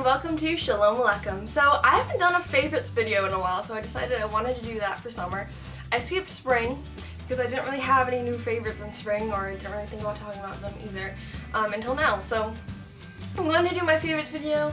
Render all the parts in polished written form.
welcome to Shalom Aleichem. So I haven't done a favorites video in a while, so I decided I wanted to do that for summer. I skipped spring because I didn't really have any new favorites in spring, or I didn't really think about talking about them either until now. So I'm going to do my favorites video,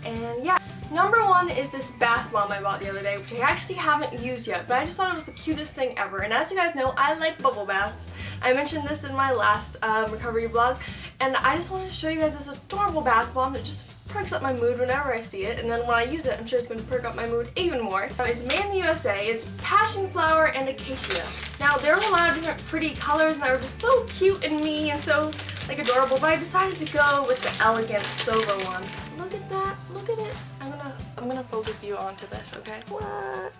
and yeah. Number one is this bath bomb I bought the other day, which I actually haven't used yet, but I just thought it was the cutest thing ever. And as you guys know, I like bubble baths. I mentioned this in my last recovery vlog, and I just wanted to show you guys this adorable bath bomb that just perks up my mood whenever I see it, and then when I use it, I'm sure it's going to perk up my mood even more. It's made in the USA. It's passion flower and acacia. Now, there were a lot of different pretty colors, and they were just so cute and me and so like adorable, but I decided to go with the elegant silver one. Look at that. Look at it. I'm gonna focus you onto this, okay? What?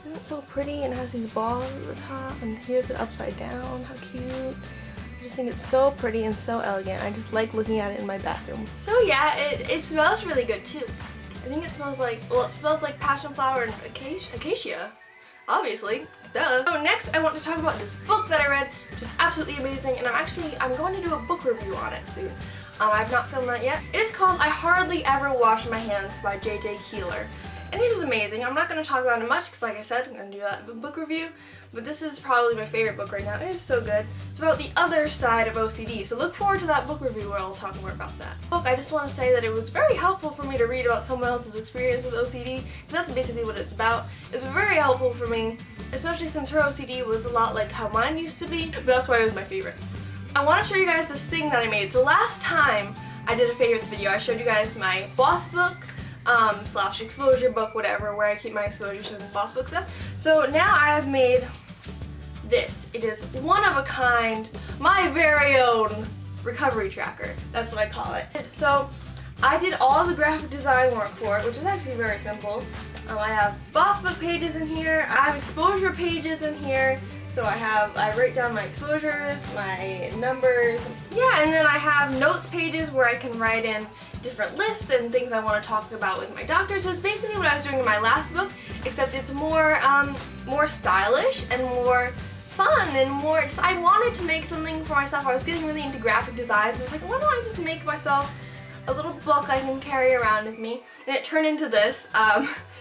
Isn't it so pretty, and it has these balls at the top, and here's it upside down. How cute. I just think it's so pretty and so elegant. I just like looking at it in my bathroom. So yeah, it smells really good too. I think it smells like, well, it smells like passion flower and acacia. Obviously. Duh. So next I want to talk about this book that I read, which is absolutely amazing, and I'm going to do a book review on it soon. I've not filmed that yet. It is called I Hardly Ever Wash My Hands by J.J. Keeler. And it is amazing. I'm not going to talk about it much because, like I said, I'm going to do that book review. But this is probably my favorite book right now. It is so good. It's about the other side of OCD. So look forward to that book review where I'll talk more about that. I just want to say that it was very helpful for me to read about someone else's experience with OCD. Because that's basically what it's about. It's very helpful for me, especially since her OCD was a lot like how mine used to be. But that's why it was my favorite. I want to show you guys this thing that I made. So last time I did a favorites video, I showed you guys my boss book slash exposure book, whatever, where I keep my exposures and boss book stuff. So now I have made this. It is one of a kind, my very own recovery tracker. That's what I call it. So I did all the graphic design work for it, which is actually very simple. I have boss book pages in here. I have exposure pages in here. So I write down my exposures, my numbers, yeah, and then I have notes pages where I can write in different lists and things I want to talk about with my doctor. So it's basically what I was doing in my last book, except it's more stylish and more fun and more just, I wanted to make something for myself. I was getting really into graphic design, so I was like, why don't I just make myself a little book I can carry around with me? And it turned into this.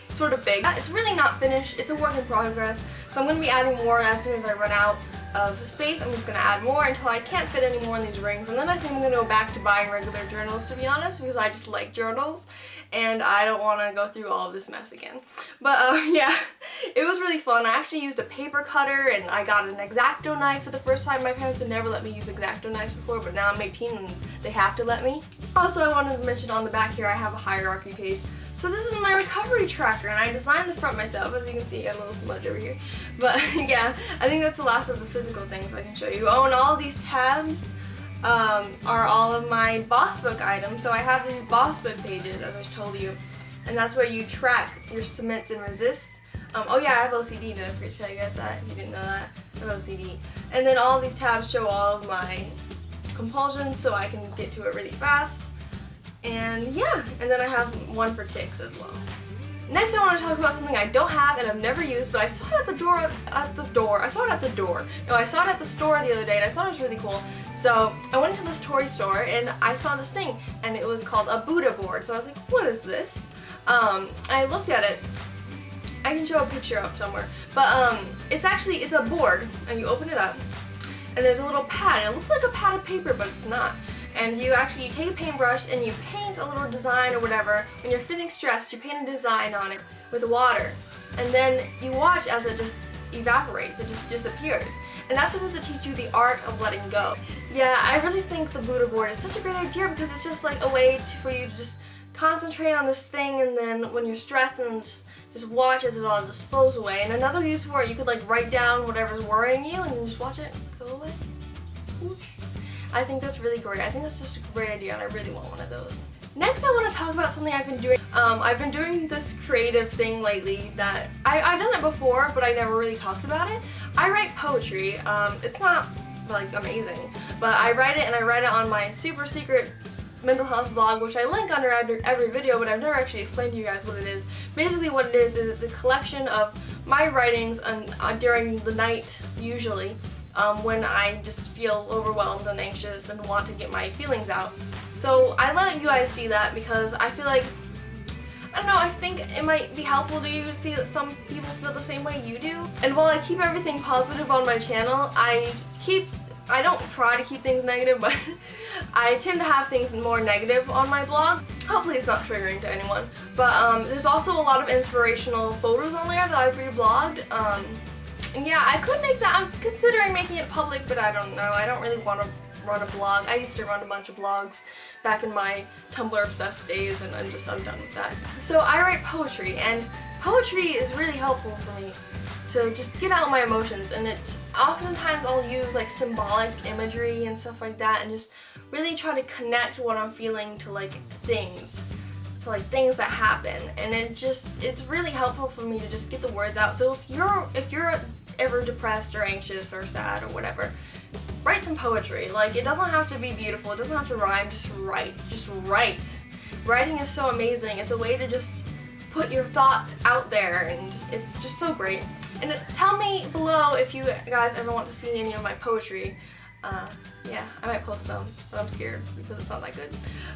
Sort of big. It's really not finished. It's a work in progress. So I'm going to be adding more as soon as I run out of space. I'm just going to add more until I can't fit any more in these rings. And then I think I'm going to go back to buying regular journals, to be honest, because I just like journals and I don't want to go through all of this mess again. But yeah, it was really fun. I actually used a paper cutter, and I got an X-Acto knife for the first time. My parents had never let me use X-Acto knives before, but now I'm 18 and they have to let me. Also, I wanted to mention on the back here I have a hierarchy page. So this is my recovery tracker, and I designed the front myself. As you can see, I got a little smudge over here. But yeah, I think that's the last of the physical things I can show you. Oh, and all of these tabs are all of my boss book items. So I have these boss book pages, as I told you, and that's where you track your submits and resists. Oh yeah, I have OCD, did I forget to tell you guys that? If you didn't know that, I have OCD. And then all of these tabs show all of my compulsions, so I can get to it really fast. And yeah, and then I have one for tics as well. Next, I want to talk about something I don't have and I've never used, but I saw it at the store. No, I saw it at the store the other day, and I thought it was really cool. So I went to this toy store and I saw this thing, and it was called a Buddha board. So I was like, what is this? I looked at it. I can show a picture up somewhere, but it's a board, and you open it up, and there's a little pad. And it looks like a pad of paper, but it's not. And you take a paintbrush and you paint a little design or whatever. When you're feeling stressed, you paint a design on it with water. And then you watch as it just evaporates, it just disappears. And that's supposed to teach you the art of letting go. Yeah, I really think the Buddha board is such a great idea, because it's just like a way for you to just concentrate on this thing, and then when you're stressed, and just watch as it all just flows away. And another use for it, you could like write down whatever's worrying you and then just watch it go away. Whoosh. I think that's really great. I think that's just a great idea, and I really want one of those. Next, I want to talk about something I've been doing. I've been doing this creative thing lately that I've done it before, but I never really talked about it. I write poetry. It's not like amazing, but I write it, and I write it on my super secret mental health blog, which I link under every video, but I've never actually explained to you guys what it is. Basically, what it is it's a collection of my writings during the night, usually. When I just feel overwhelmed and anxious and want to get my feelings out. So I let you guys see that because I feel like don't know, I think it might be helpful to you to see that some people feel the same way you do. And while I keep everything positive on my channel, I don't try to keep things negative, but I tend to have things more negative on my blog. Hopefully it's not triggering to anyone. But there's also a lot of inspirational photos on there that I've reblogged. And yeah, I could make that. I'm considering making it public, but I don't know. I don't really want to run a blog. I used to run a bunch of blogs back in my Tumblr obsessed days, and I'm done with that. So I write poetry, and poetry is really helpful for me to just get out my emotions, and it's oftentimes I'll use like symbolic imagery and stuff like that, and just really try to connect what I'm feeling to like things that happen, and it's really helpful for me to just get the words out. So if you're ever depressed or anxious or sad or whatever, write some poetry. Like, it doesn't have to be beautiful, it doesn't have to rhyme, just write. Writing is so amazing. It's a way to just put your thoughts out there, and it's just so great. And tell me below if you guys ever want to see any of my poetry. Yeah, I might post some, but I'm scared because it's not that good.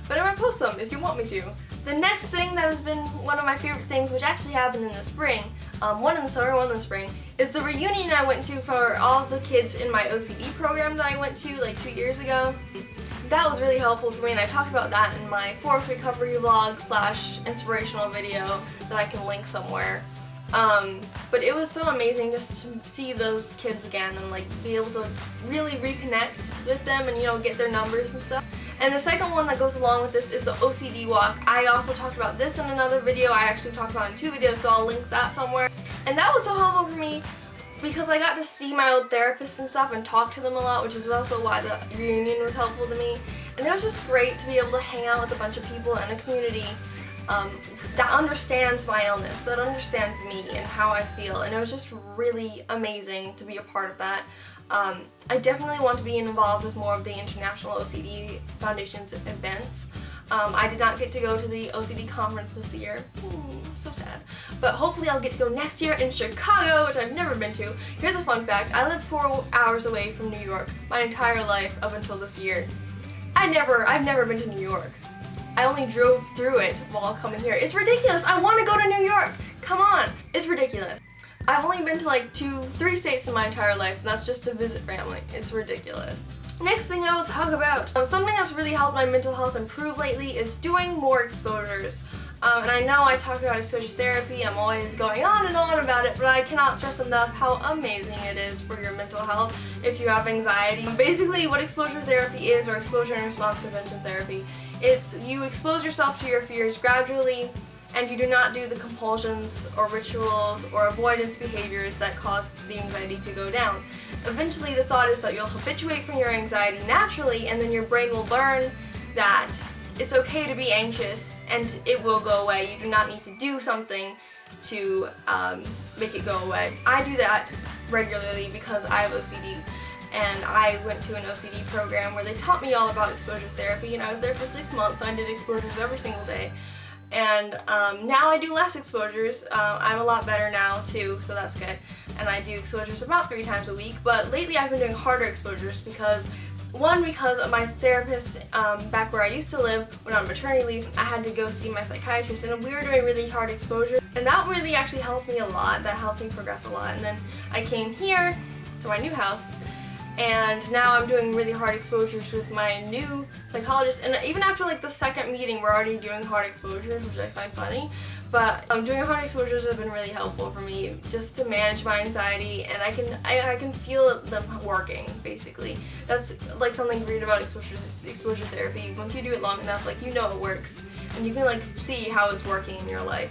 But I might post some if you want me to. The next thing that has been one of my favorite things, which actually happened in the spring, one in the summer, one in the spring, is the reunion I went to for all the kids in my OCD program that I went to like 2 years ago. That was really helpful for me, and I talked about that in my fourth recovery vlog / inspirational video that I can link somewhere. But it was so amazing just to see those kids again and like be able to really reconnect with them and, you know, get their numbers and stuff. And the second one that goes along with this is the OCD walk. I also talked about this in another video. I actually talked about it in 2 videos, so I'll link that somewhere. And that was so helpful for me because I got to see my old therapists and stuff and talk to them a lot, which is also why the reunion was helpful to me. And it was just great to be able to hang out with a bunch of people in a community that understands my illness, that understands me and how I feel, and it was just really amazing to be a part of that. I definitely want to be involved with more of the International OCD Foundation's events. I did not get to go to the OCD conference this year. So sad. But hopefully I'll get to go next year in Chicago, which I've never been to. Here's a fun fact. I lived 4 hours away from New York my entire life up until this year. I've never been to New York. I only drove through it while coming here. It's ridiculous. I want to go to New York. Come on. It's ridiculous. I've only been to like 2-3 states in my entire life, and that's just to visit family. It's ridiculous. Next thing I will talk about, something that's really helped my mental health improve lately is doing more exposures. And I know I talk about exposure therapy, I'm always going on and on about it, but I cannot stress enough how amazing it is for your mental health if you have anxiety. Basically what exposure therapy is, or exposure and response prevention therapy, it's you expose yourself to your fears gradually, and you do not do the compulsions or rituals or avoidance behaviors that cause the anxiety to go down. Eventually the thought is that you'll habituate from your anxiety naturally, and then your brain will learn that it's okay to be anxious and it will go away. You do not need to do something to make it go away. I do that regularly because I have OCD, and I went to an OCD program where they taught me all about exposure therapy, and I was there for 6 months. I did exposures every single day, and now I do less exposures. I'm a lot better now too, so that's good, and I do exposures about 3 times a week, but lately I've been doing harder exposures because my therapist back where I used to live went on maternity leave. I had to go see my psychiatrist, and we were doing really hard exposure, and that really actually helped me a lot. That helped me progress a lot. And then I came here to my new house, and now I'm doing really hard exposures with my new psychologist, and even after like the second meeting we're already doing hard exposures, which I find funny. But doing hard exposures have been really helpful for me just to manage my anxiety, and I can feel them working, basically. That's like something great about exposure therapy. Once you do it long enough, like, you know it works, and you can like see how it's working in your life.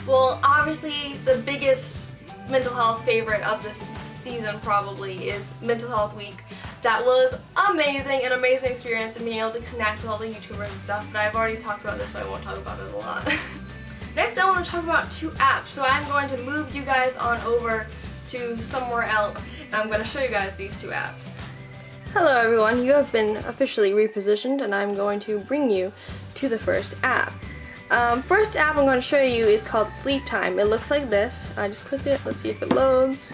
Well, obviously the biggest mental health favorite of this season probably is Mental Health Week. That was amazing, an amazing experience, and being able to connect with all the YouTubers and stuff, but I've already talked about this, so I won't talk about it a lot. Next, I want to talk about 2 apps. So I'm going to move you guys on over to somewhere else, and I'm going to show you guys these 2 apps. Hello everyone, you have been officially repositioned, and I'm going to bring you to the first app. First app I'm going to show you is called Sleep Time. It looks like this. I just clicked it. Let's see if it loads.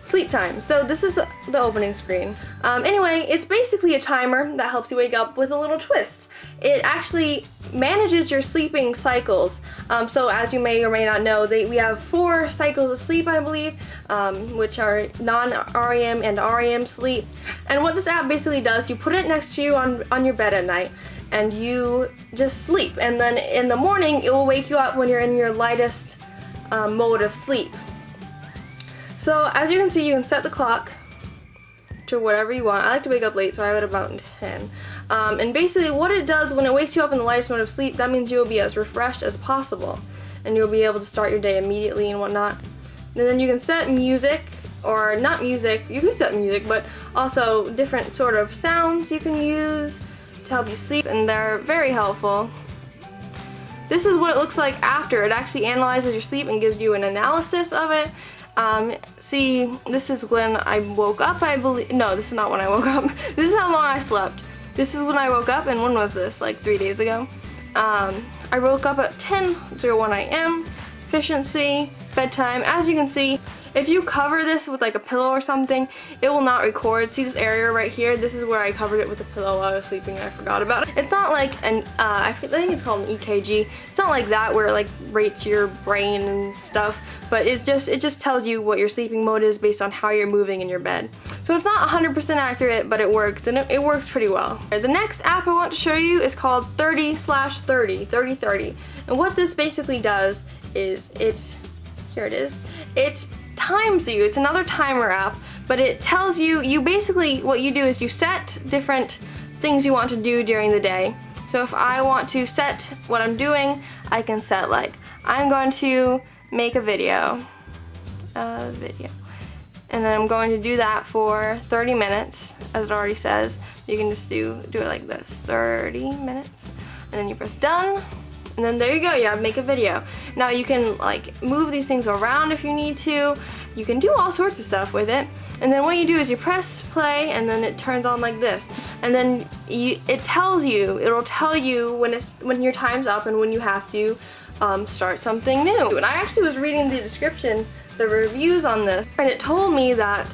sleep time. So this is the opening screen. Anyway, it's basically a timer that helps you wake up with a little twist. It actually manages your sleeping cycles. So as you may or may not know, we have 4 cycles of sleep, I believe, which are non-REM and REM sleep. And what this app basically does, you put it next to you on your bed at night, and you just sleep. And then in the morning, it will wake you up when you're in your lightest mode of sleep. So as you can see, you can set the clock to whatever you want. I like to wake up late, so I have it about 10. And basically what it does when it wakes you up in the lightest mode of sleep, that means you'll be as refreshed as possible. And you'll be able to start your day immediately and whatnot. And then you can set music, or not music, you can set music, but also different sort of sounds you can use to help you sleep, and they're very helpful. This is what it looks like after. It actually analyzes your sleep and gives you an analysis of it. See, this is when I woke up, I believe. No, this is not when I woke up. This is how long I slept. This is when I woke up, and when was this? Like 3 days ago. I woke up at 10:01 a.m. Efficiency, bedtime. As you can see, if you cover this with like a pillow or something, it will not record. See this area right here? This is where I covered it with a pillow while I was sleeping and I forgot about it. It's not like an, I think it's called an EKG. It's not like that where it like rates your brain and stuff, but it just tells you what your sleeping mode is based on how you're moving in your bed. So it's not 100% accurate, but it works, and it works pretty well. The next app I want to show you is called 30/30. And what this basically does is here it is. It times you. It's another timer app, but it tells you basically, what you do is you set different things you want to do during the day. So if I want to set what I'm doing, I can set like, I'm going to make a video, and then I'm going to do that for 30 minutes, as it already says. You can just do it like this, 30 minutes, and then you press done. And then there you go, you have make a video. Now you can like move these things around if you need to. You can do all sorts of stuff with it. And then what you do is you press play, and then it turns on like this. And then it'll tell you when your time's up and when you have to start something new. And I actually was reading the description, the reviews on this, and it told me that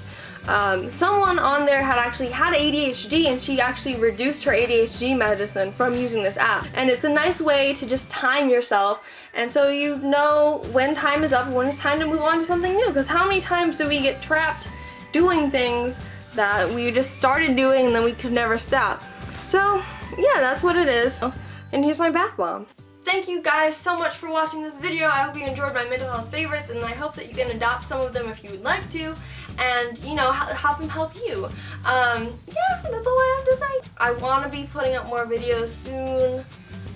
someone on there had actually had ADHD, and she actually reduced her ADHD medicine from using this app. And it's a nice way to just time yourself, and so you know when time is up and when it's time to move on to something new. Because how many times do we get trapped doing things that we just started doing and then we could never stop? So yeah, that's what it is. And here's my bath bomb. Thank you guys so much for watching this video. I hope you enjoyed my mental health favorites, and I hope that you can adopt some of them if you would like to, and you know, have them help you. Yeah, that's all I have to say. I want to be putting up more videos soon.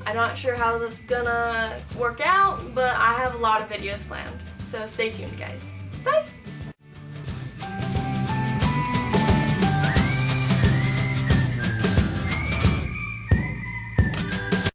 I'm not sure how that's gonna work out, but I have a lot of videos planned. So stay tuned, guys. Bye!